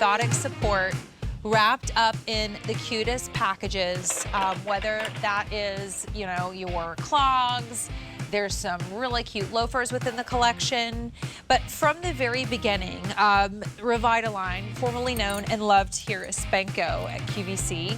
orthotic support wrapped up in the cutest packages, whether that is, you know, your clogs. There's some really cute loafers within the collection. But from the very beginning, Revitalign, formerly known and loved here as Spanko at QVC,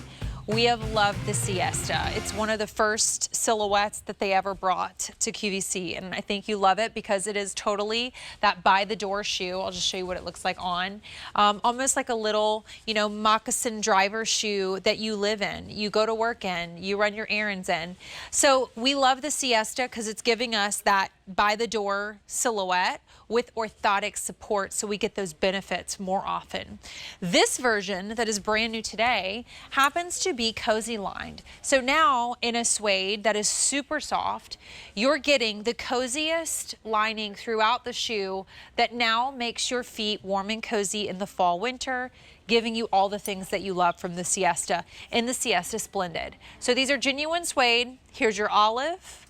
we have loved the Siesta. It's one of the first silhouettes that they ever brought to QVC, and I think you love it because it is totally that by-the-door shoe. I'll just show you what it looks like on. Almost like a little, you know, moccasin driver shoe that you live in, you go to work in, you run your errands in. So we love the Siesta because it's giving us that by-the-door silhouette with orthotic support, so we get those benefits more often. This version that is brand new today happens to be cozy lined. So now in a suede that is super soft, you're getting the coziest lining throughout the shoe that now makes your feet warm and cozy in the fall, winter, giving you all the things that you love from the Siesta in the Siesta Splendid. So these are genuine suede. Here's your olive.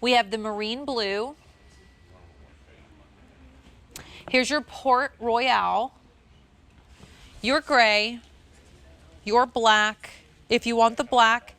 We have the marine blue. Here's your Port Royale, your gray, your black. If you want the black,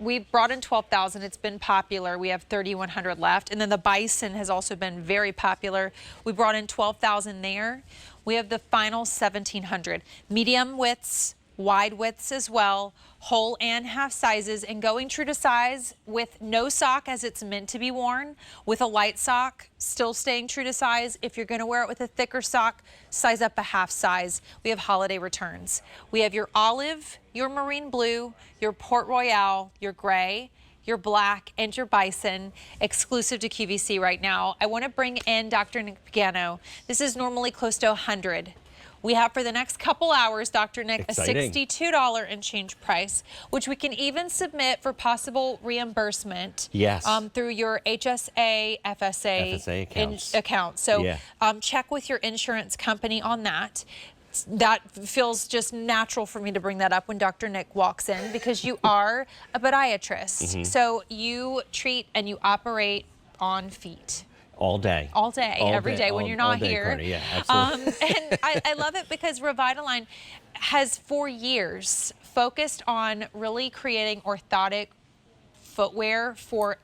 we brought in 12,000. It's been popular. We have 3,100 left. And then the bison has also been very popular. We brought in 12,000 there. We have the final 1,700. Medium widths, wide widths as well, whole and half sizes, and going true to size with no sock as it's meant to be worn, with a light sock, still staying true to size. If you're gonna wear it with a thicker sock, size up a half size. We have holiday returns. We have your olive, your marine blue, your Port Royale, your gray, your black, and your bison, exclusive to QVC right now. I wanna bring in Dr. Nick Pagano. This is normally close to 100. We have for the next couple hours, Dr. Nick, Exciting. a $62 and change price, which we can even submit for possible reimbursement. Yes. Through your HSA, FSA account. So Yeah. Check with your insurance company on that. That feels just natural for me to bring that up when Dr. Nick walks in, because you are a podiatrist. So you treat and you operate on feet. All day. All day, every day when you're not here. Courtney, yeah, absolutely. And I love it because Revitalign has for years focused on really creating orthotic footwear for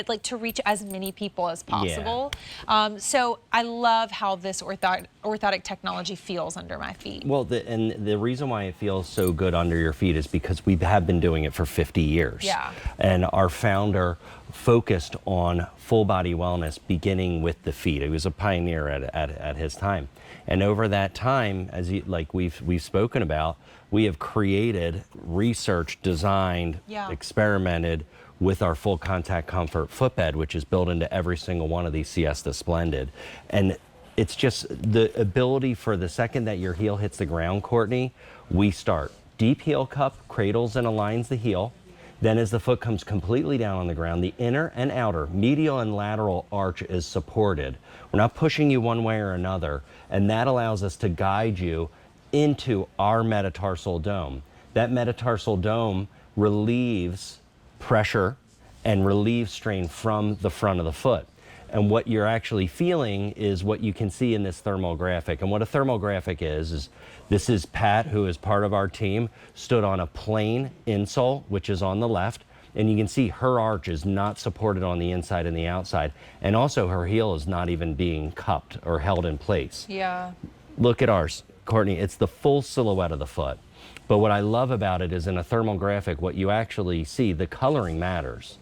like to reach as many people as possible. Yeah. So I love how this orthotic technology feels under my feet. Well, and the reason why it feels so good under your feet is because we have been doing it for 50 years. Yeah. And our founder focused on full body wellness beginning with the feet. He was a pioneer at his time. And over that time, as like we've spoken about, we have created, researched, designed, experimented with our full contact comfort footbed, which is built into every single one of these Siesta Splendid. And it's just the ability for the second that your heel hits the ground, Courtney, we start. Deep heel cup cradles and aligns the heel. Then as the foot comes completely down on the ground, the inner and outer, medial and lateral arch is supported. We're not pushing you one way or another, and that allows us to guide you into our metatarsal dome. That metatarsal dome relieves pressure and relieves strain from the front of the foot. And what you're actually feeling is what you can see in this thermal graphic. And what a thermal graphic is this is Pat, who is part of our team, stood on a plain insole, which is on the left. And you can see her arch is not supported on the inside and the outside. And also her heel is not even being cupped or held in place. Yeah. Look at ours, Courtney. It's the full silhouette of the foot. But what I love about it is in a thermal graphic, what you actually see, the coloring matters.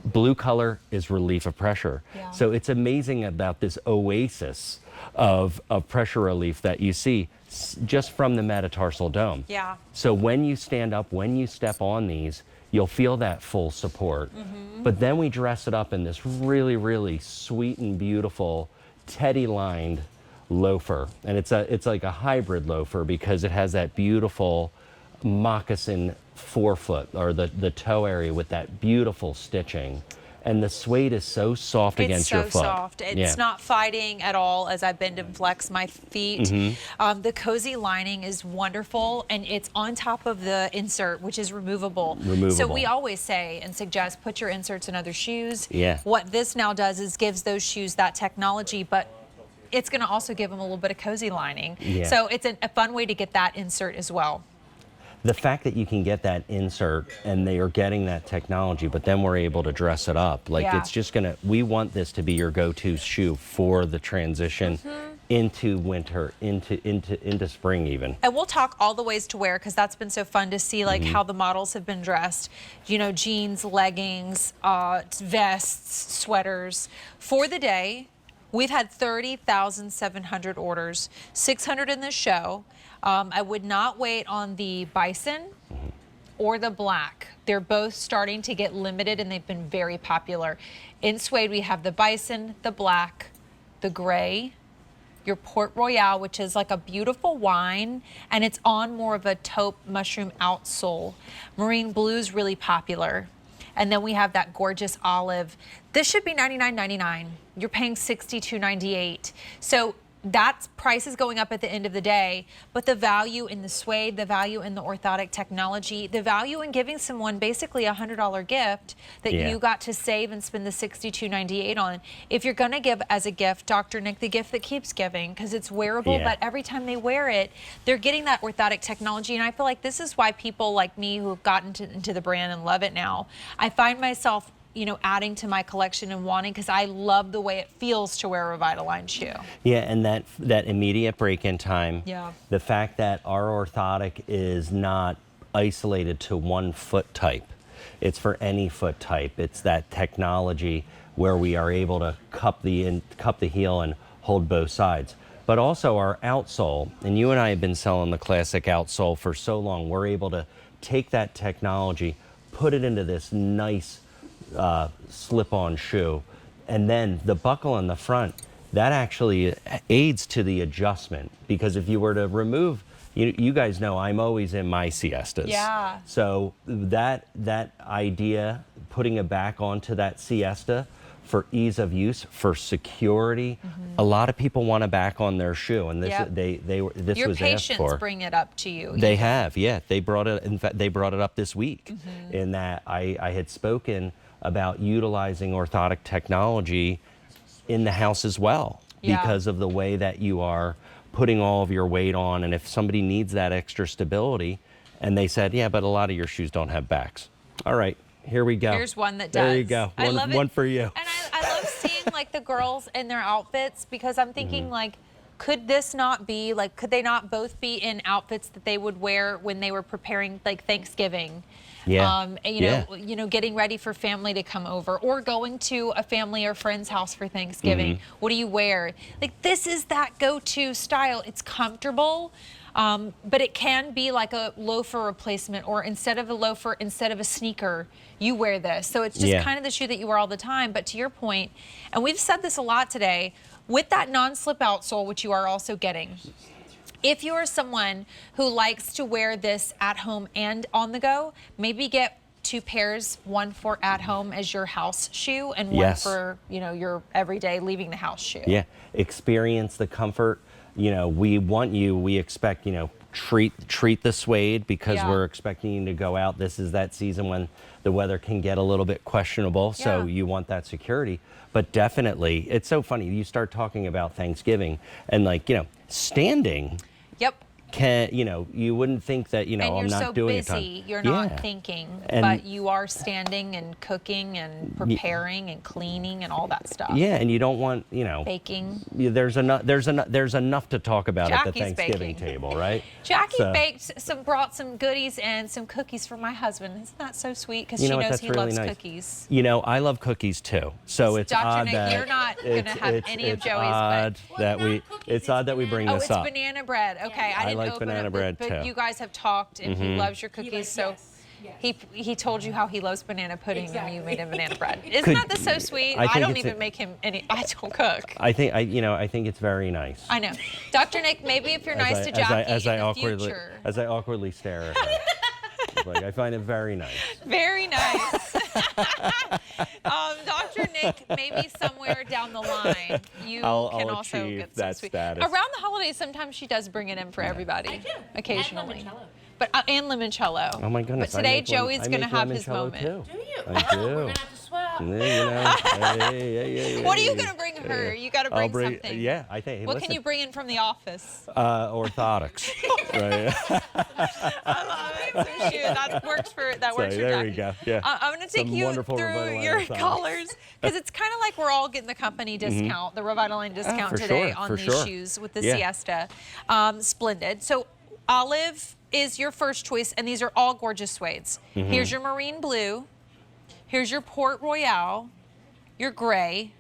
Blue color is relief of pressure. Yeah. So it's amazing about this oasis of pressure relief that you see just from the metatarsal dome. Yeah. So when you stand up, when you step on these, you'll feel that full support. But then we dress it up in this really, really sweet and beautiful teddy-lined loafer. And it's like a hybrid loafer because it has that beautiful moccasin forefoot, or the toe area with that beautiful stitching. And the suede is so soft against your foot. It's so soft. It's not fighting at all as I bend and flex my feet. The cozy lining is wonderful, and it's on top of the insert, which is removable. So we always say and suggest put your inserts in other shoes. Yeah. What this now does is gives those shoes that technology, but it's going to also give them a little bit of cozy lining. Yeah. So it's a fun way to get that insert as well. The fact that you can get that insert and they are getting that technology, but then we're able to dress it up. Like Yeah. it's just gonna, we want this to be your go-to shoe for the transition into winter, into spring even. And we'll talk all the ways to wear, because that's been so fun to see, like how the models have been dressed. You know, jeans, leggings, vests, sweaters. For the day, we've had 30,700 orders, 600 in the show. I would not wait on the bison or the black. They're both starting to get limited, and they've been very popular. In suede, we have the bison, the black, the gray, your Port Royale, which is like a beautiful wine, and it's on more of a taupe mushroom outsole. Marine blue is really popular. And then we have that gorgeous olive. This should be $99.99. You're paying $62.98. So that price is going up at the end of the day, but the value in the suede, the value in the orthotic technology, the value in giving someone basically a $100 gift that you got to save and spend the $62.98 on. If you're gonna give as a gift, Dr. Nick, the gift that keeps giving, because it's wearable, but every time they wear it, they're getting that orthotic technology. And I feel like this is why people like me who have gotten into the brand and love it now, I find myself, you know, adding to my collection and wanting, because I love the way it feels to wear a Revitalign shoe. Yeah, and that immediate break-in time. Yeah. The fact that our orthotic is not isolated to one foot type. It's for any foot type. It's that technology where we are able to cup the heel and hold both sides. But also our outsole, and you and I have been selling the classic outsole for so long, we're able to take that technology, put it into this nice slip-on shoe, and then the buckle on the front, that actually aids to the adjustment, because if you were to remove, you guys know I'm always in my siestas. Yeah. So that idea, putting it back onto that siesta for ease of use, for security, a lot of people want to back on their shoe, and this this Your was asked for. patients bring it up to you. They have, yeah. They brought it. In fact, they brought it up this week. In that I had spoken about utilizing orthotic technology in the house as well, because of the way that you are putting all of your weight on. And if somebody needs that extra stability, and they said, yeah, but a lot of your shoes don't have backs. All right, here we go. Here's one that does. There you go. I love it. One for you. And I love seeing like the girls in their outfits, because I'm thinking like, could this not be like, could they not both be in outfits that they would wear when they were preparing like Thanksgiving? Yeah. You know, getting ready for family to come over, or going to a family or friend's house for Thanksgiving. What do you wear? Like, this is that go-to style. It's comfortable, but it can be like a loafer replacement, or instead of a loafer, instead of a sneaker, you wear this. So it's just kind of the shoe that you wear all the time. But to your point, and we've said this a lot today, with that non-slip outsole, which you are also getting, if you are someone who likes to wear this at home and on the go, maybe get 2 pairs, one for at home as your house shoe, and one for, you know, your everyday leaving the house shoe. Yeah, experience the comfort. You know, we expect, you know, treat the suede, because we're expecting you to go out. This is that season when the weather can get a little bit questionable, so you want that security. But definitely, it's so funny. You start talking about Thanksgiving, and like, you know, standing. Yep. You know, you wouldn't think that, you know, I'm not doing it. And you're so busy, you're not thinking, but you are standing and cooking and preparing and cleaning and all that stuff. Yeah, and you don't want, you know, baking. There's enough to talk about Jackie's at the Thanksgiving baking. table, right? Jackie brought some goodies and some cookies for my husband. Isn't that so sweet? Because she knows he loves cookies. You know, I love cookies too. So it's Dr. odd Nick, that you're not going to have any of Joey's. It's odd that we bring this up. Oh, it's banana bread. Okay, I didn't like open banana it, bread but too. you guys have talked, and he loves your cookies. So he told you how he loves banana pudding, and you made him banana bread. Isn't that so sweet? I don't even make him any. I don't cook. I think it's very nice. I know, Dr. Nick. Maybe if you're nice to Jackie in the future. As I awkwardly stare at her. Like, I find it very nice. Very nice. Dr. Nick, maybe somewhere down the line, I'll also achieve get that some sweet. status. Around the holidays, sometially she does bring it in for everybody. I do. Occasionally. And limoncello. But and limoncello. Oh my goodness! But today Joey's going to have his limoncello moment. too. Do you? I do. We're gonna have to swap. What are you going to bring her? You got to bring something. Yeah, I think. What can you bring in from the office? Orthotics. Right. I love it. Some shoes. That works for There Jackie. we go. Yeah. I'm going to take you through your colors because it's kind of like we're all getting the company discount, the Revitalign discount today on these shoes with the Siesta Splendid. So olive is your first choice, and these are all gorgeous suedes. Here's your marine blue. Here's your Port Royale, your gray.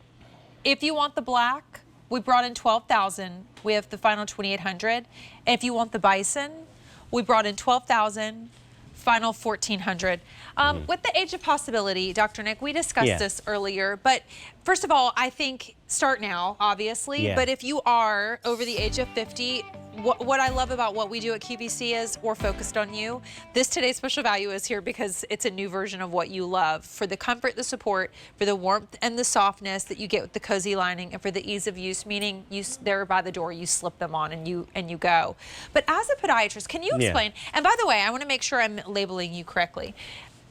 If you want the black, we brought in 12,000. We have the final 2,800. And if you want the bison, we brought in 12,000. Final 1,400. With the age of possibility, Dr. Nick, we discussed this earlier, but first of all, I think start now, obviously, but if you are over the age of 50, what I love about what we do at QVC is we're focused on you. This Today's Special Value is here because it's a new version of what you love, for the comfort, the support, for the warmth and the softness that you get with the cozy lining, and for the ease of use, meaning they're by the door, you slip them on and you go. But as a podiatrist, can you explain, and by the way, I want to make sure I'm labeling you correctly.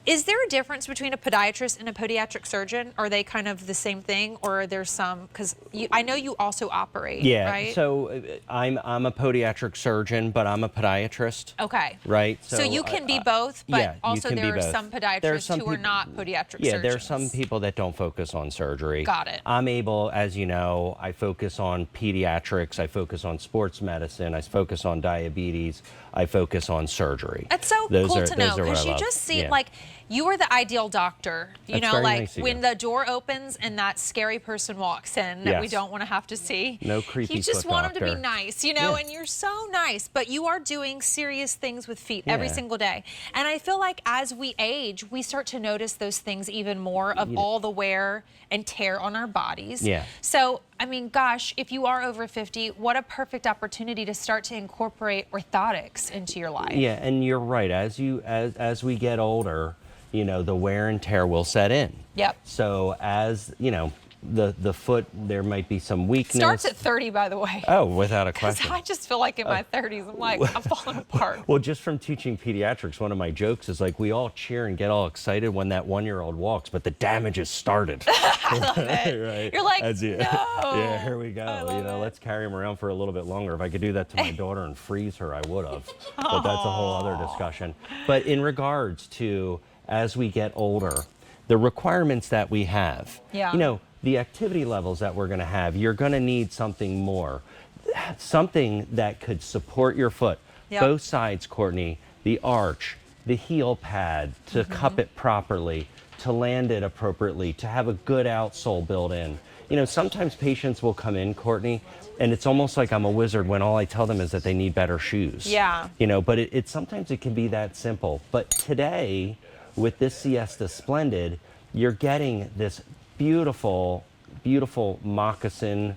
Is there a difference between a podiatrist and a podiatric surgeon? Are they kind of the same thing, or are there some? Because I know you also operate. Yeah. Right? So I'm a podiatric surgeon, but I'm a podiatrist. Okay. Right. So you can be both, but also there are some podiatrists who are not podiatric surgeons. Yeah, there are some people that don't focus on surgery. Got it. I'm able, as you know, I focus on pediatrics. I focus on sports medicine. I focus on diabetes. I focus on surgery. It's so cool to know because you just see like. You are the ideal doctor. You know, like when the door opens and that scary person walks in that we don't want to have to see. No creepy You just want them to be nice, you know, and you're so nice, but you are doing serious things with feet every single day. And I feel like as we age, we start to notice those things even more of all the wear and tear on our bodies. Yeah. So, I mean, gosh, if you are over 50, what a perfect opportunity to start to incorporate orthotics into your life. Yeah, and you're right. As we get older, you know, the wear and tear will set in. Yep. So as, you know, the foot, there might be some weakness. Starts at 30, by the way. Oh, without a question. I just feel like in my 30s, I'm like, I'm falling apart. Well, just from teaching pediatrics, one of my jokes is like, we all cheer and get all excited when that 1-year-old walks, but the damage has started. I love it. Right. You're like, no. Yeah, here we go. You know, let's carry him around for a little bit longer. If I could do that to my daughter and freeze her, I would have. But that's a whole other discussion. But in regards to, as we get older, the requirements that we have, you know, the activity levels that we're going to have, you're going to need something more. Something that could support your foot. Both sides, Courtney, the arch, the heel pad, to cup it properly, to land it appropriately, to have a good outsole built in. You know, sometimes patients will come in, Courtney, and it's almost like I'm a wizard when all I tell them is that they need better shoes. Yeah. You know, but sometimes it can be that simple. But today, with this Siesta Splendid, you're getting this beautiful, beautiful moccasin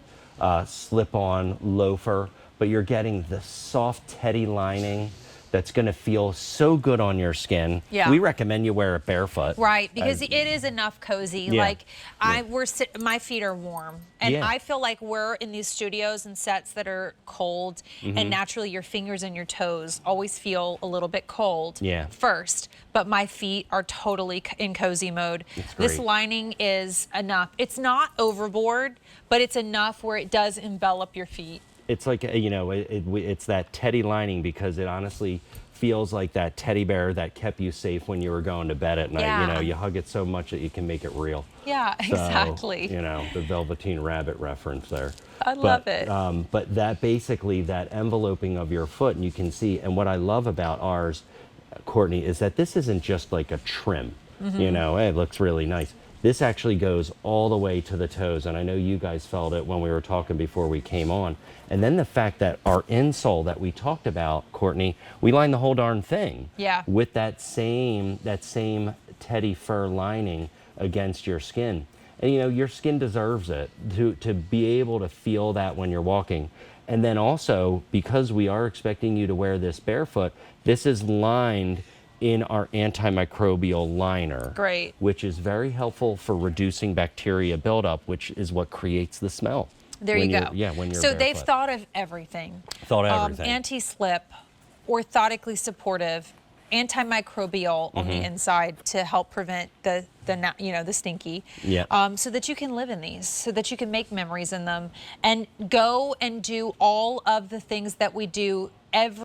slip-on loafer, but you're getting the soft teddy lining that's going to feel so good on your skin. Yeah. We recommend you wear it barefoot. Right, because it is enough cozy. Like my feet are warm, and I feel like we're in these studios and sets that are cold, and naturally your fingers and your toes always feel a little bit cold first. But my feet are totally in cozy mode. This lining is enough. It's not overboard, but it's enough where it does envelop your feet. It's like, you know, it's that teddy lining because it honestly feels like that teddy bear that kept you safe when you were going to bed at night. You know, you hug it so much that you can make it real. Yeah, exactly. You know, the Velveteen Rabbit reference there. I love it. But that basically, that enveloping of your foot, and you can see, and what I love about ours, Courtney, is that this isn't just like a trim. You know, it looks really nice. This actually goes all the way to the toes, and I know you guys felt it when we were talking before we came on. And then the fact that our insole that we talked about, Courtney, we line the whole darn thing with that same teddy fur lining against your skin. And you know, your skin deserves it to be able to feel that when you're walking. And then also, because we are expecting you to wear this barefoot, this is lined in our antimicrobial liner, which is very helpful for reducing bacteria buildup, which is what creates the smell. There you go. Yeah, when you're so barefoot. They've thought of everything. Thought of everything. Anti-slip, orthotically supportive, antimicrobial on the inside to help prevent the stinky. Yeah. So that you can live in these, so that you can make memories in them, and go and do all of the things that we do every